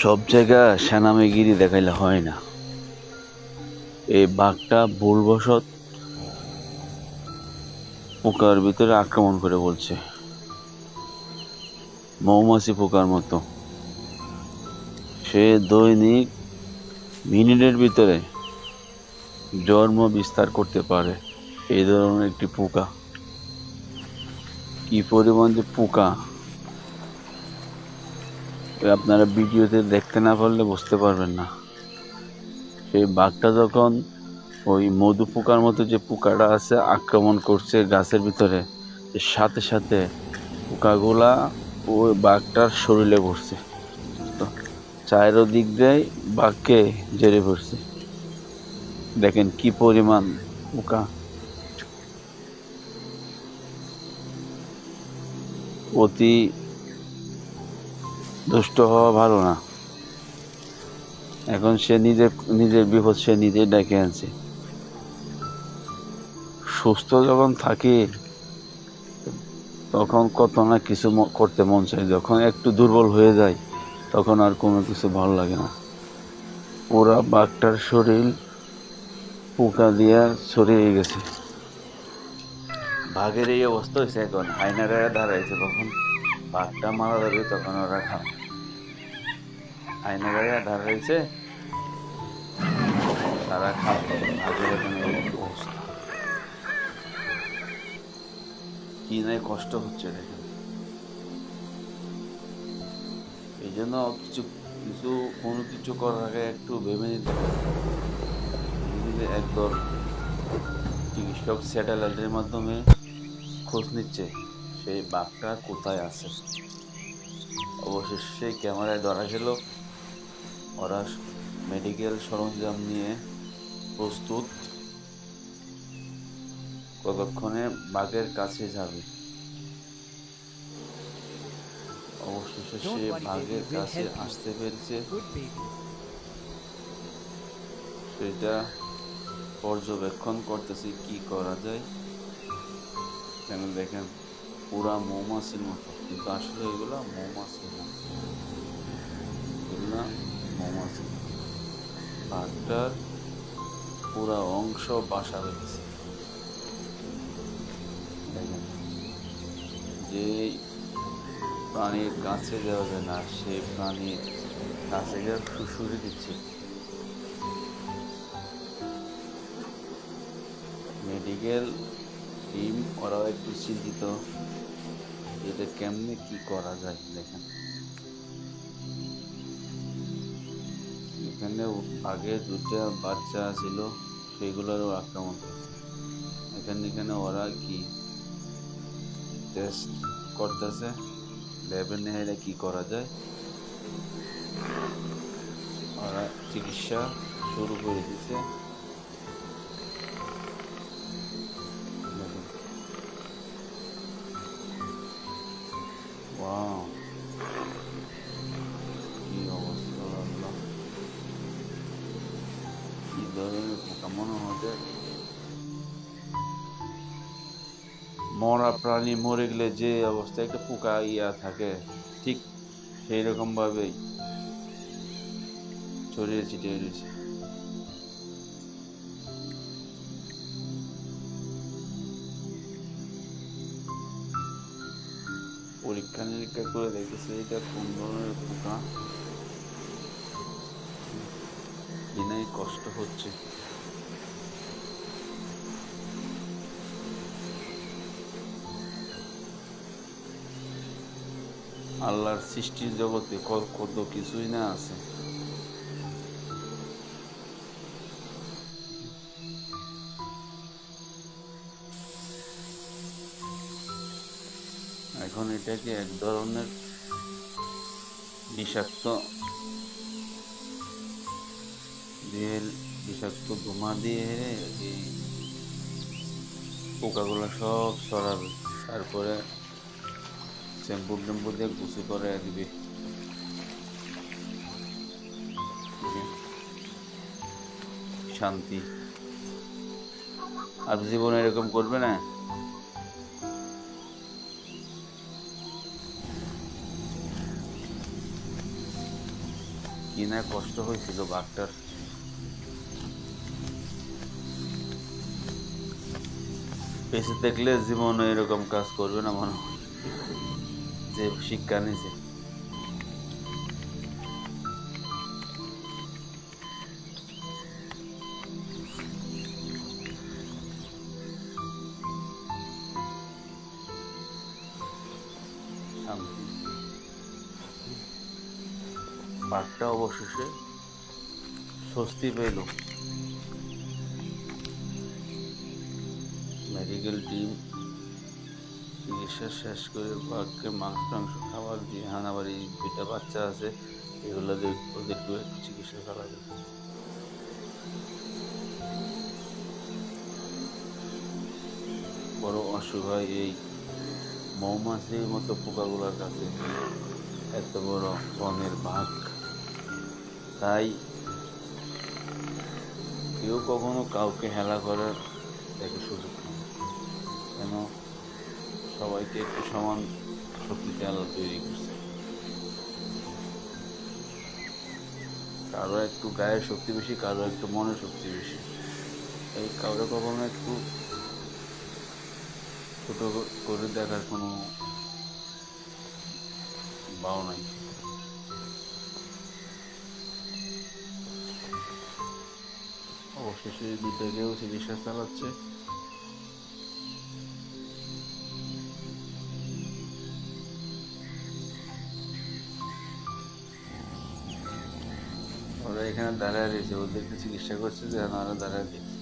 সব জায়গা সেনামেগিরি দেখাইলে হয় না। এই বাঘটা ভুলবশত পোকার ভিতরে আক্রমণ করে বলছে, মৌমাছি পোকার মতো। সে দৈনিক মিনিটের ভিতরে জন্ম বিস্তার করতে পারে এই ধরনের একটি পোকা। কি পরিমাণ যে পোকা, আপনারা ভিডিওতে দেখতে না পারলে বুঝতে পারবেন না। সেই বাঘটা যখন ওই মধু পোকার মতো যে পোকাটা আছে আক্রমণ করছে গাছের ভিতরে, সাথে সাথে পোকাগুলা ওই বাঘটার শরীরে পড়ছে, চারোদিক দিয়ে বাঘকে জেরে পড়ছে। দেখেন কি পরিমাণ পোকা। অতি দুষ্ট হওয়া ভালো না। এখন সে নিজের বিপদ সে নিজেই ডেকে আনছে। সুস্থ যখন থাকি তখন কত না কিছু করতে মন চায়, যখন একটু দুর্বল হয়ে যায় তখন আর কোনো কিছু ভালো লাগে না। পুরা বাঘটার শরীর পোকা দিয়া ছড়িয়ে গেছে। বাঘের এই অবস্থা হয়েছে, এখন হাইনারা দাঁড়াইছে, কখন বাঘটা মারা যাবে তখন ওরা হাইনারা দাঁড়াইছে, তারা খাবে। বাঘের এখন এই অবস্থা, কি নাই কষ্ট হচ্ছে দেখেন। এই জন্য কোনো কিছু করার আগে একটু ভেবে নিতে হবে। একদল চিকিৎসক স্যাটেলাইটের মাধ্যমে খোঁজ নিচ্ছে সেই বাঘটা কোথায় আছে। অবশেষে ক্যামেরায় ধরা গেল। ওরা মেডিকেল সরঞ্জাম নিয়ে প্রস্তুত, কতক্ষণে বাঘের কাছে যাবে। অবশেষে সে বাঘের কাছে আসতে পেরেছে, সেটা পর্যবেক্ষণ করতেছি কি করা যায়। কেন দেখেন পুরা মৌমাছির মতো, কিন্তু আসলে এগুলো মৌমাছি না, এগুলো মৌমাছি। বাঘটার পুরা অংশ বাসা বেঁধেছে। দেখেন, যে প্রাণীর কাছে যাওয়া যায় না সেই প্রাণীর কাছে গিয়ে শুশুরে দিচ্ছে। মেডিকেল টিম ওরাও একটু চিন্তিত, এটা কেমনে কি করা যায়। দেখেন এখানে আগে দুটা বাচ্চা ছিল, সেগুলোরও আক্রমণ করছে। এখানে ওরা কি টেস্ট করতেছে, ল্যাবে নিয়ে কি করা যায়, ওরা চিকিৎসা শুরু করে দিছে। ওয়াও, কি অবস্থা! আল্লাহ, কি ধরনের পোকা! মনে হচ্ছে মরা প্রাণী মরে গেলে যে অবস্থায় একটা পোকা থাকে, ঠিক সেই রকম ভাবেই ছড়িয়ে ছিটিয়ে রয়েছে। পরীক্ষা নিরীক্ষা করে দেখতেছে এটা কোন ধরনের পোকা, কিনাই কষ্ট হচ্ছে। আল্লাহর সৃষ্টির জগতে কত কিছুই না আছে। এখন এটাকে এক ধরনের বিষাক্ত ধোঁয়া দিয়ে এই পোকাগুলো সব সরাবে, তারপরে শ্যাম্পু ট্যাম্পু দিয়ে গোসল করে দিবে। শান্তি। আর জীবনে এরকম করবে না। কি না কষ্ট হয়েছিল বাঘটার। বেঁচে দেখলে জীবনে এরকম কাজ করবে না মনে হয়, যে শিক্ষা নিছে। শান্তি। বাঘটা অবশেষে স্বস্তি পেল। মেডিকেল টিম চিকিৎসা শেষ করে বাঘকে মাংস টাংস খাবার দিয়ে, আবার এই 2টা বাচ্চা আছে, এগুলো ওদেরকেও একটু চিকিৎসা চালাবে। বড় অসহায় এই মৌমাছির মতো পোকাগুলোর কাছে এত বড় বনের বাঘ। তাই কেউ কখনো কাউকে হেলা করার দেখে সুযোগ নেই, কেন সবাইকে একটু সমান শক্তিতে আলো তৈরি করছে। কারো একটু গায়ের শক্তি বেশি, কারো একটু মনের শক্তি বেশি। এই কারো কখনো একটু ছোট করে দেখার কোনো ভাও নাই। অবশেষে 2টাকেও চিকিৎসা চালাচ্ছে। ওরা এখানে দাঁড়ায় রয়েছে, ওদেরকে চিকিৎসা করছে যে ওরা দাঁড়ায় দেখছে।